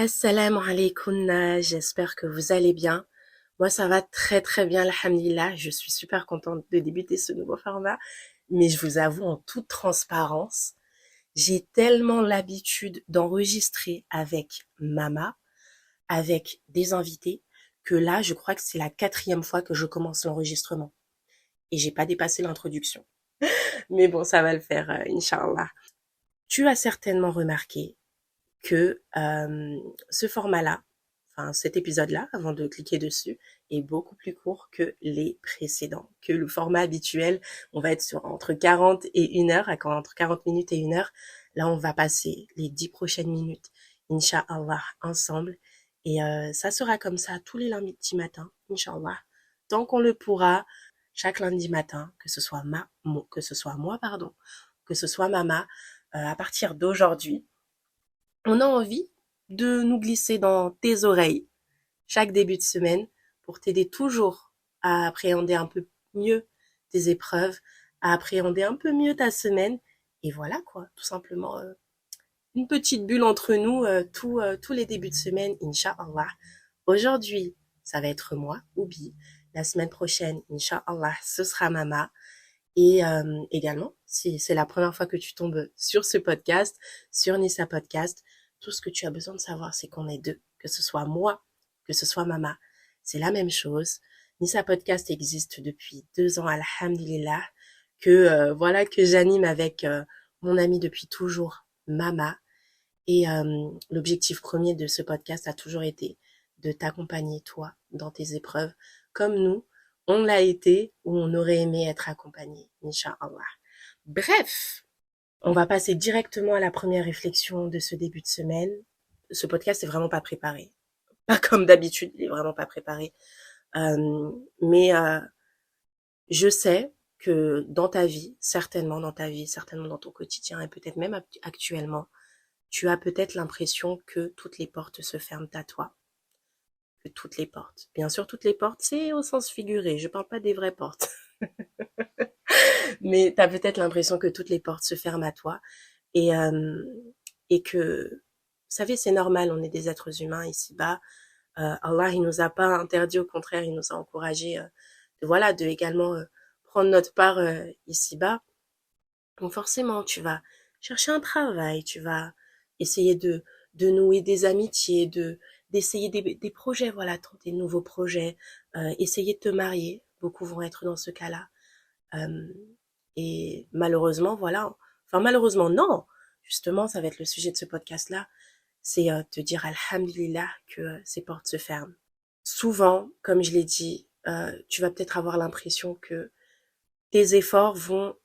Assalamu alaikum, j'espère que vous allez bien. Moi, ça va très très bien, alhamdulillah. Je suis super contente de débuter ce nouveau format. Mais je vous avoue en toute transparence, j'ai tellement l'habitude d'enregistrer avec Mama, avec des invités, que là, je crois que c'est la 4e fois que je commence l'enregistrement. Et j'ai pas dépassé l'introduction. Mais bon, ça va le faire, Inch'Allah. Tu as certainement remarqué que ce format-là, enfin cet épisode-là, avant de cliquer dessus, est beaucoup plus court que les précédents, que le format habituel. On va être sur entre 40 et 1 heure, entre 40 minutes et 1 heure. Là, on va passer les 10 prochaines minutes, Inch'Allah, ensemble. Et ça sera comme ça tous les lundis matins, Inch'Allah. Tant qu'on le pourra, chaque lundi matin, que ce soit moi, pardon, que ce soit Mama, à partir d'aujourd'hui, on a envie de nous glisser dans tes oreilles chaque début de semaine pour t'aider toujours à appréhender un peu mieux tes épreuves, à appréhender un peu mieux ta semaine. Et voilà quoi, tout simplement une petite bulle entre nous tous les débuts de semaine, Inch'Allah. Aujourd'hui, ça va être moi, Oubi. La semaine prochaine, Inch'Allah, ce sera Mama. Et également, si c'est la première fois que tu tombes sur ce podcast, sur Nissa Podcast, tout ce que tu as besoin de savoir, c'est qu'on est deux, que ce soit moi, que ce soit Mama. C'est la même chose. Nissa Podcast existe depuis 2 ans, alhamdulillah, que voilà que j'anime avec mon ami depuis toujours, Mama. Et l'objectif premier de ce podcast a toujours été de t'accompagner, toi, dans tes épreuves, comme nous, on l'a été ou on aurait aimé être accompagné, Inch'Allah. Bref, on va passer directement à la première réflexion de ce début de semaine. Ce podcast est vraiment pas préparé. Pas comme d'habitude, il est vraiment pas préparé. Mais je sais que dans ta vie, certainement dans ton quotidien et peut-être même actuellement, tu as peut-être l'impression que toutes les portes se ferment à toi. Que toutes les portes. Bien sûr, toutes les portes, c'est au sens figuré. Je parle pas des vraies portes. Mais tu as peut-être l'impression que toutes les portes se ferment à toi. Et, euh, et que, vous savez, c'est normal, on est des êtres humains ici-bas. Allah, il nous a pas interdit, au contraire, il nous a encouragé de également prendre notre part ici-bas. Donc forcément, tu vas chercher un travail, tu vas essayer de nouer des amitiés, d'essayer des projets, voilà, tenter de nouveaux projets, essayer de te marier. Beaucoup vont être dans ce cas-là. Euh, et malheureusement, voilà, enfin malheureusement non, justement, ça va être le sujet de ce podcast-là, c'est te dire alhamdulillah que ces portes se ferment. Souvent, comme je l'ai dit, tu vas peut-être avoir l'impression que tes efforts vont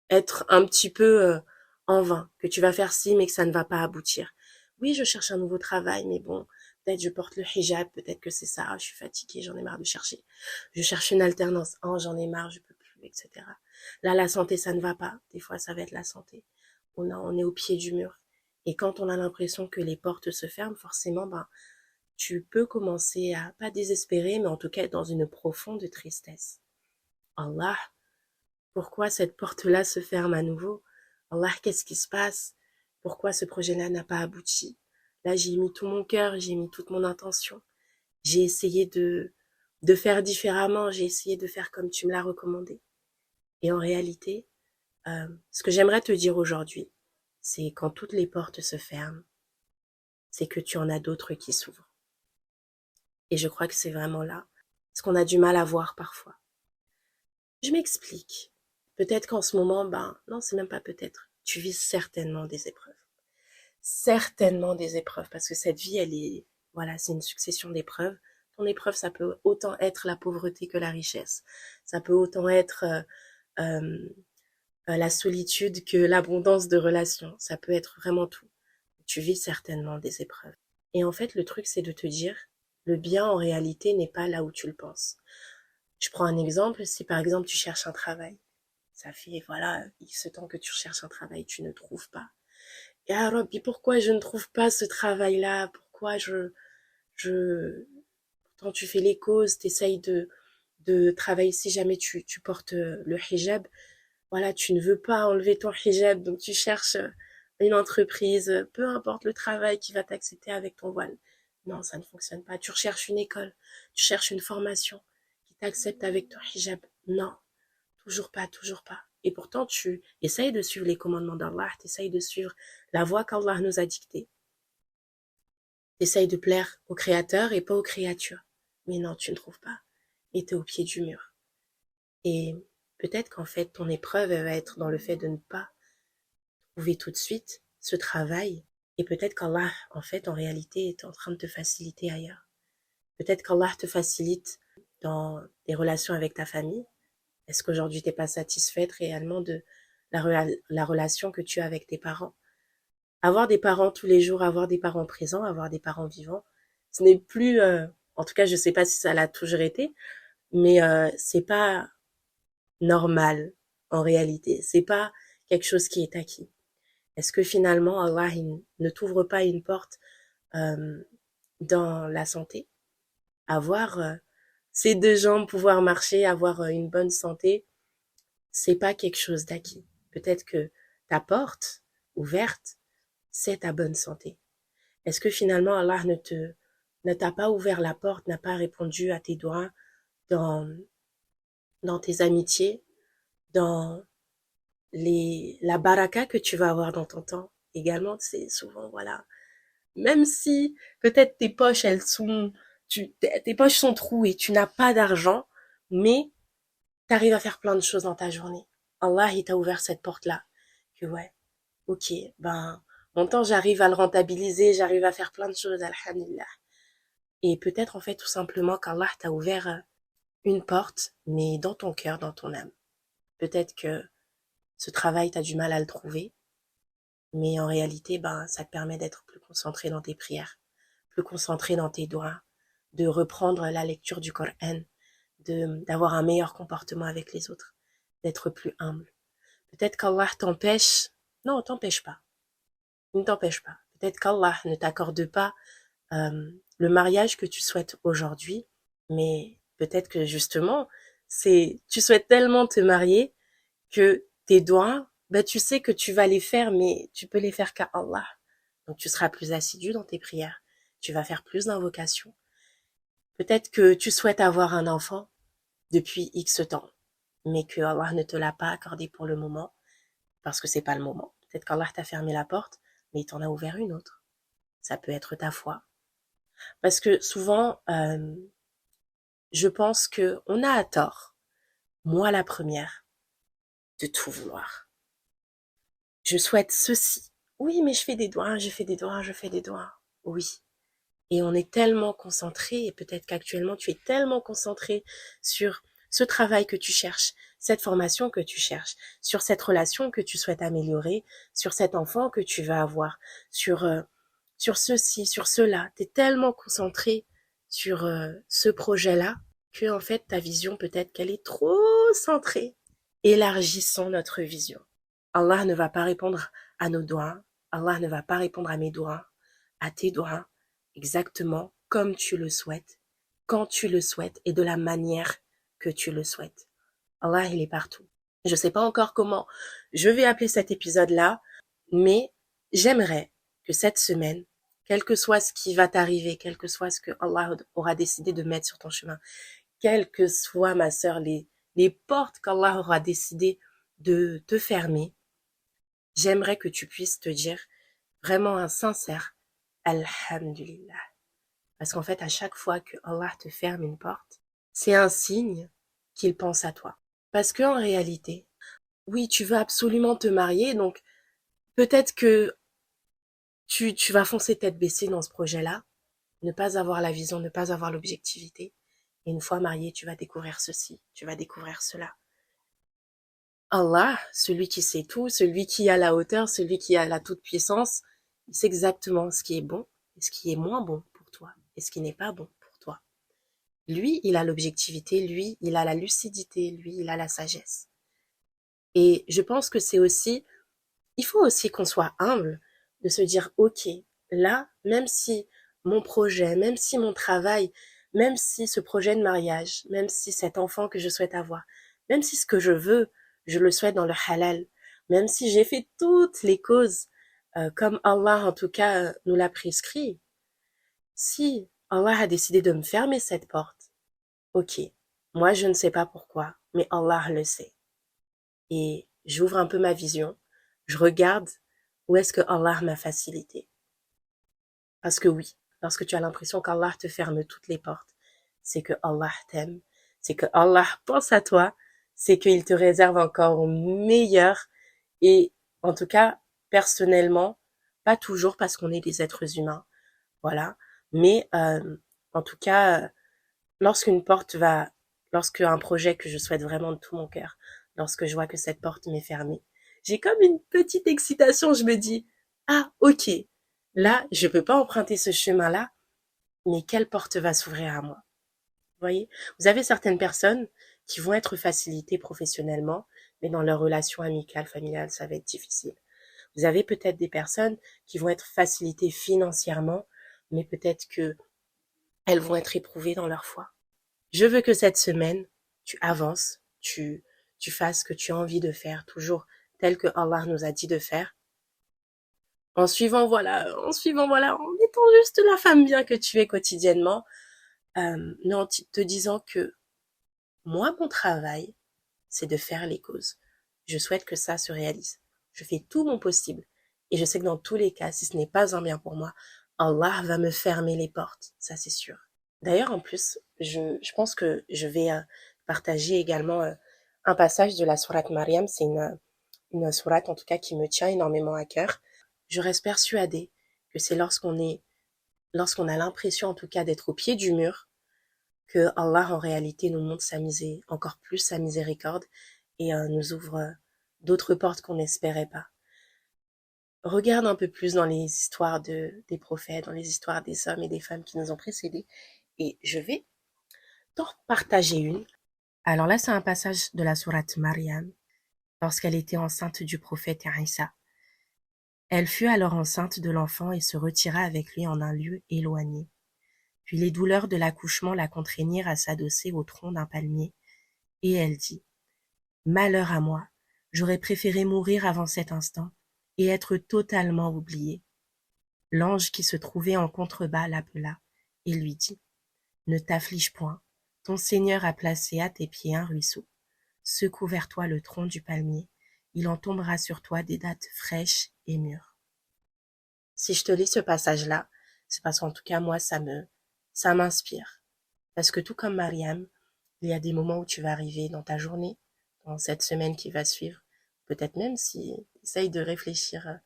être un petit peu en vain, que tu vas faire ci mais que ça ne va pas aboutir. Oui, je cherche un nouveau travail, mais bon, peut-être je porte le hijab, peut-être que c'est ça, je suis fatiguée, j'en ai marre de chercher. Je cherche une alternance, oh j'en ai marre, je peux plus, etc. Là, la santé, ça ne va pas. Des fois, ça va être la santé. On est au pied du mur. Et quand on a l'impression que les portes se ferment, forcément, ben, tu peux commencer à pas désespérer, mais en tout cas être dans une profonde tristesse. Allah, pourquoi cette porte-là se ferme à nouveau? Allah, qu'est-ce qui se passe? Pourquoi ce projet-là n'a pas abouti? Là, j'ai mis tout mon cœur, j'ai mis toute mon intention. J'ai essayé de faire différemment, j'ai essayé de faire comme tu me l'as recommandé. Et en réalité, ce que j'aimerais te dire aujourd'hui, c'est quand toutes les portes se ferment, c'est que tu en as d'autres qui s'ouvrent. Et je crois que c'est vraiment là ce qu'on a du mal à voir parfois. Je m'explique. Peut-être qu'en ce moment, ben, non, c'est même pas peut-être. Tu vis certainement des épreuves. Certainement des épreuves, parce que cette vie, elle est, voilà, c'est une succession d'épreuves. Ton épreuve, ça peut autant être la pauvreté que la richesse. Ça peut autant être euh, la solitude que l'abondance de relations. Ça peut être vraiment tout. Tu vis certainement des épreuves. Et en fait, le truc, c'est de te dire, le bien en réalité n'est pas là où tu le penses. Je prends un exemple, si par exemple tu cherches un travail, ça fait voilà X temps que tu cherches un travail, tu ne trouves pas. Et ah Rabbi, pourquoi je ne trouve pas ce travail-là? Pourquoi quand tu fais les causes, t'essayes de travailler si jamais tu portes le hijab, voilà, tu ne veux pas enlever ton hijab, donc tu cherches une entreprise, peu importe le travail qui va t'accepter avec ton voile. Non, ça ne fonctionne pas. Tu recherches une école, tu cherches une formation qui t'accepte avec ton hijab. Non, toujours pas, toujours pas. Et pourtant, tu essayes de suivre les commandements d'Allah, tu essayes de suivre la voie qu'Allah nous a dictée. Tu essayes de plaire au Créateur et pas aux créatures. Mais non, tu ne trouves pas. Et tu es au pied du mur. Et peut-être qu'en fait, ton épreuve elle va être dans le fait de ne pas trouver tout de suite ce travail. Et peut-être qu'Allah, en fait, en réalité, est en train de te faciliter ailleurs. Peut-être qu'Allah te facilite dans des relations avec ta famille. Est-ce qu'aujourd'hui, tu n'es pas satisfaite réellement de la relation que tu as avec tes parents? Avoir des parents tous les jours, avoir des parents présents, avoir des parents vivants, ce n'est plus, en tout cas, je sais pas si ça l'a toujours été, mais c'est pas normal en réalité. C'est pas quelque chose qui est acquis. Est-ce que finalement Allah il ne t'ouvre pas une porte dans la santé? Avoir ses deux jambes, pouvoir marcher, avoir une bonne santé, c'est pas quelque chose d'acquis. Peut-être que ta porte ouverte, c'est ta bonne santé. Est-ce que finalement Allah ne t'a pas ouvert la porte, n'a pas répondu à tes doigts dans dans tes amitiés, dans la baraka que tu vas avoir dans ton temps également, c'est souvent voilà. Même si peut-être tes poches tes poches sont trouées, tu n'as pas d'argent, mais tu arrives à faire plein de choses dans ta journée. Allah il t'a ouvert cette porte là. Que ouais, ok, ben mon temps j'arrive à le rentabiliser, j'arrive à faire plein de choses, alhamdulillah. Et peut-être en fait tout simplement qu'Allah t'a ouvert une porte, mais dans ton cœur, dans ton âme. Peut-être que ce travail t'as du mal à le trouver, mais en réalité, ben ça te permet d'être plus concentré dans tes prières, plus concentré dans tes doigts, de reprendre la lecture du Coran, d'avoir un meilleur comportement avec les autres, d'être plus humble. Peut-être qu'Allah t'empêche, non, t'empêche pas, il ne t'empêche pas. Peut-être qu'Allah ne t'accorde pas le mariage que tu souhaites aujourd'hui, mais peut-être que justement, tu souhaites tellement te marier que tes doigts, bah, tu sais que tu vas les faire, mais tu peux les faire qu'à Allah. Donc tu seras plus assidu dans tes prières. Tu vas faire plus d'invocations. Peut-être que tu souhaites avoir un enfant depuis X temps, mais que Allah ne te l'a pas accordé pour le moment, parce que c'est pas le moment. Peut-être qu'Allah t'a fermé la porte, mais il t'en a ouvert une autre. Ça peut être ta foi. Parce que souvent, je pense que on a à tort, moi la première, de tout vouloir. Je souhaite ceci. Oui, mais je fais des doigts, je fais des doigts, je fais des doigts. Oui. Et on est tellement concentré, et peut-être qu'actuellement tu es tellement concentré sur ce travail que tu cherches, cette formation que tu cherches, sur cette relation que tu souhaites améliorer, sur cet enfant que tu vas avoir, sur ceci, sur cela. Tu es tellement concentré sur ce projet-là que en fait ta vision peut-être qu'elle est trop centrée. Élargissons notre vision. Allah ne va pas répondre à nos doigts, Allah ne va pas répondre à mes doigts, à tes doigts, exactement comme tu le souhaites, quand tu le souhaites et de la manière que tu le souhaites. Allah, il est partout. Je ne sais pas encore comment je vais appeler cet épisode-là, mais j'aimerais que cette semaine, quel que soit ce qui va t'arriver, quel que soit ce que Allah aura décidé de mettre sur ton chemin, quelles que soient, ma sœur, les portes qu'Allah aura décidé de te fermer, j'aimerais que tu puisses te dire vraiment un sincère Alhamdulillah. Parce qu'en fait, à chaque fois que Allah te ferme une porte, c'est un signe qu'il pense à toi. Parce que en réalité, oui, tu veux absolument te marier, donc peut-être que tu vas foncer tête baissée dans ce projet-là, ne pas avoir la vision, ne pas avoir l'objectivité. Et une fois marié, tu vas découvrir ceci, tu vas découvrir cela. Allah, celui qui sait tout, celui qui a la hauteur, celui qui a la toute-puissance, il sait exactement ce qui est bon et ce qui est moins bon pour toi et ce qui n'est pas bon pour toi. Lui, il a l'objectivité, lui, il a la lucidité, lui, il a la sagesse. Et je pense que il faut aussi qu'on soit humble de se dire, ok, là, même si mon projet, même si mon travail, même si ce projet de mariage, même si cet enfant que je souhaite avoir, même si ce que je veux, je le souhaite dans le halal, même si j'ai fait toutes les causes comme Allah en tout cas nous l'a prescrit. Si Allah a décidé de me fermer cette porte, ok, moi je ne sais pas pourquoi, mais Allah le sait. Et j'ouvre un peu ma vision, je regarde où est-ce que Allah m'a facilité. Parce que oui, lorsque tu as l'impression qu'Allah te ferme toutes les portes, c'est que Allah t'aime, c'est que Allah pense à toi, c'est qu'il te réserve encore meilleur. Et en tout cas, personnellement, pas toujours parce qu'on est des êtres humains, voilà. Mais en tout cas, lorsqu'une porte va, lorsque un projet que je souhaite vraiment de tout mon cœur, lorsque je vois que cette porte m'est fermée, j'ai comme une petite excitation. Je me dis, ah, ok, là, je peux pas emprunter ce chemin-là, mais quelle porte va s'ouvrir à moi? Vous voyez? Vous avez certaines personnes qui vont être facilitées professionnellement, mais dans leur relation amicale, familiale, ça va être difficile. Vous avez peut-être des personnes qui vont être facilitées financièrement, mais peut-être que elles vont être éprouvées dans leur foi. Je veux que cette semaine, tu avances, tu fasses ce que tu as envie de faire, toujours tel que Allah nous a dit de faire, en étant juste la femme bien que tu es quotidiennement, mais en te disant que moi, mon travail, c'est de faire les causes. Je souhaite que ça se réalise. Je fais tout mon possible. Et je sais que dans tous les cas, si ce n'est pas un bien pour moi, Allah va me fermer les portes. Ça, c'est sûr. D'ailleurs, en plus, je pense que je vais partager également un passage de la sourate Mariam. C'est une sourate, en tout cas, qui me tient énormément à cœur. Je reste persuadée que c'est lorsqu'on a l'impression, en tout cas, d'être au pied du mur, que Allah, en réalité, nous montre encore plus sa miséricorde et nous ouvre d'autres portes qu'on n'espérait pas. Regarde un peu plus dans les histoires des prophètes, dans les histoires des hommes et des femmes qui nous ont précédés, et je vais t'en partager une. Alors là, c'est un passage de la sourate Mariam, lorsqu'elle était enceinte du prophète Isa. Elle fut alors enceinte de l'enfant et se retira avec lui en un lieu éloigné. Puis les douleurs de l'accouchement la contraignirent à s'adosser au tronc d'un palmier, et elle dit : « Malheur à moi, j'aurais préféré mourir avant cet instant et être totalement oubliée. » L'ange qui se trouvait en contrebas l'appela et lui dit : « Ne t'afflige point, ton Seigneur a placé à tes pieds un ruisseau. Secoue vers toi le tronc du palmier, il en tombera sur toi des dattes fraîches et mûres. » Si je te lis ce passage-là, c'est parce qu'en tout cas, moi, ça m'inspire. Parce que tout comme Mariam, il y a des moments où tu vas arriver dans ta journée, dans cette semaine qui va suivre, peut-être même si tu essayes de réfléchir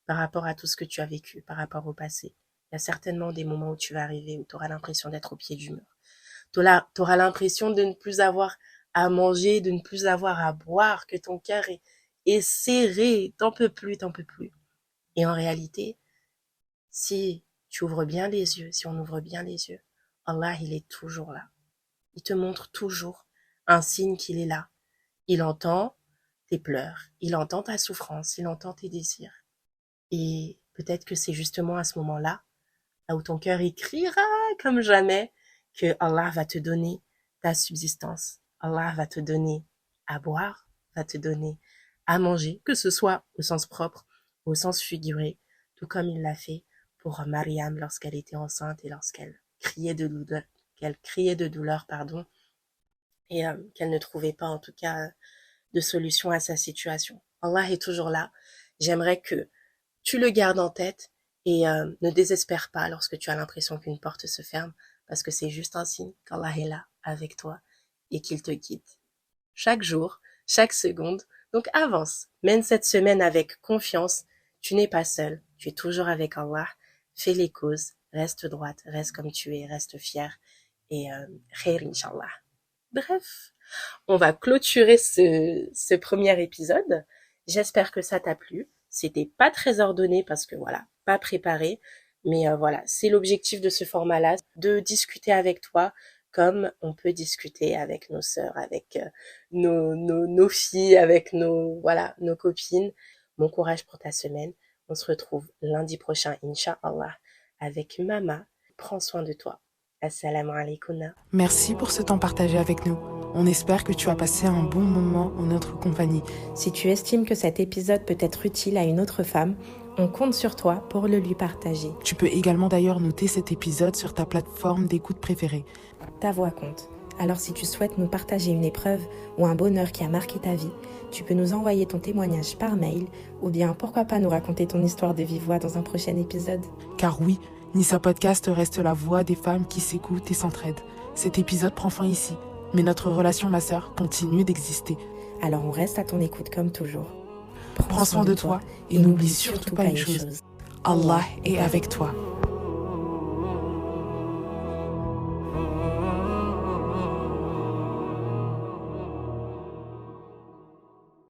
par rapport à tout ce que tu as vécu, par rapport au passé. Il y a certainement des moments où tu vas arriver, où tu auras l'impression d'être au pied du mur. Tu auras l'impression de ne plus avoir à manger, de ne plus avoir à boire, que ton cœur est serré, t'en peux plus. Et en réalité, si tu ouvres bien les yeux, si on ouvre bien les yeux, Allah, il est toujours là. Il te montre toujours un signe qu'il est là. Il entend tes pleurs, il entend ta souffrance, il entend tes désirs. Et peut-être que c'est justement à ce moment-là, là où ton cœur y criera comme jamais, que Allah va te donner ta subsistance. Allah va te donner à boire, va te donner à manger, que ce soit au sens propre, au sens figuré, tout comme il l'a fait pour Mariam lorsqu'elle était enceinte et lorsqu'elle criait de douleur, et qu'elle ne trouvait pas en tout cas de solution à sa situation. Allah est toujours là. J'aimerais que tu le gardes en tête et ne désespère pas lorsque tu as l'impression qu'une porte se ferme, parce que c'est juste un signe qu'Allah est là avec toi et qu'il te guide. Chaque jour, chaque seconde. Donc avance, mène cette semaine avec confiance. Tu n'es pas seul, tu es toujours avec Allah. Fais les causes, reste droite, reste comme tu es, reste fière et khair inshallah. Bref, on va clôturer ce premier épisode. J'espère que ça t'a plu. C'était pas très ordonné parce que voilà, pas préparé. Mais voilà, c'est l'objectif de ce format-là, de discuter avec toi comme on peut discuter avec nos sœurs, avec nos filles, avec nos copines. Bon courage pour ta semaine. On se retrouve lundi prochain, Inch'Allah, avec Mama. Prends soin de toi. Assalamu alaikum. Merci pour ce temps partagé avec nous. On espère que tu as passé un bon moment en notre compagnie. Si tu estimes que cet épisode peut être utile à une autre femme On compte sur toi pour le lui partager. Tu peux également d'ailleurs noter cet épisode sur ta plateforme d'écoute préférée. Ta voix compte. Alors si tu souhaites nous partager une épreuve ou un bonheur qui a marqué ta vie, tu peux nous envoyer ton témoignage par mail ou bien pourquoi pas nous raconter ton histoire de vive voix dans un prochain épisode. Car oui, Nissa Podcast reste la voix des femmes qui s'écoutent et s'entraident. Cet épisode prend fin ici, mais notre relation, ma sœur, continue d'exister. Alors on reste à ton écoute comme toujours. Prends soin de toi et n'oublie surtout pas une chose. Allah est avec toi.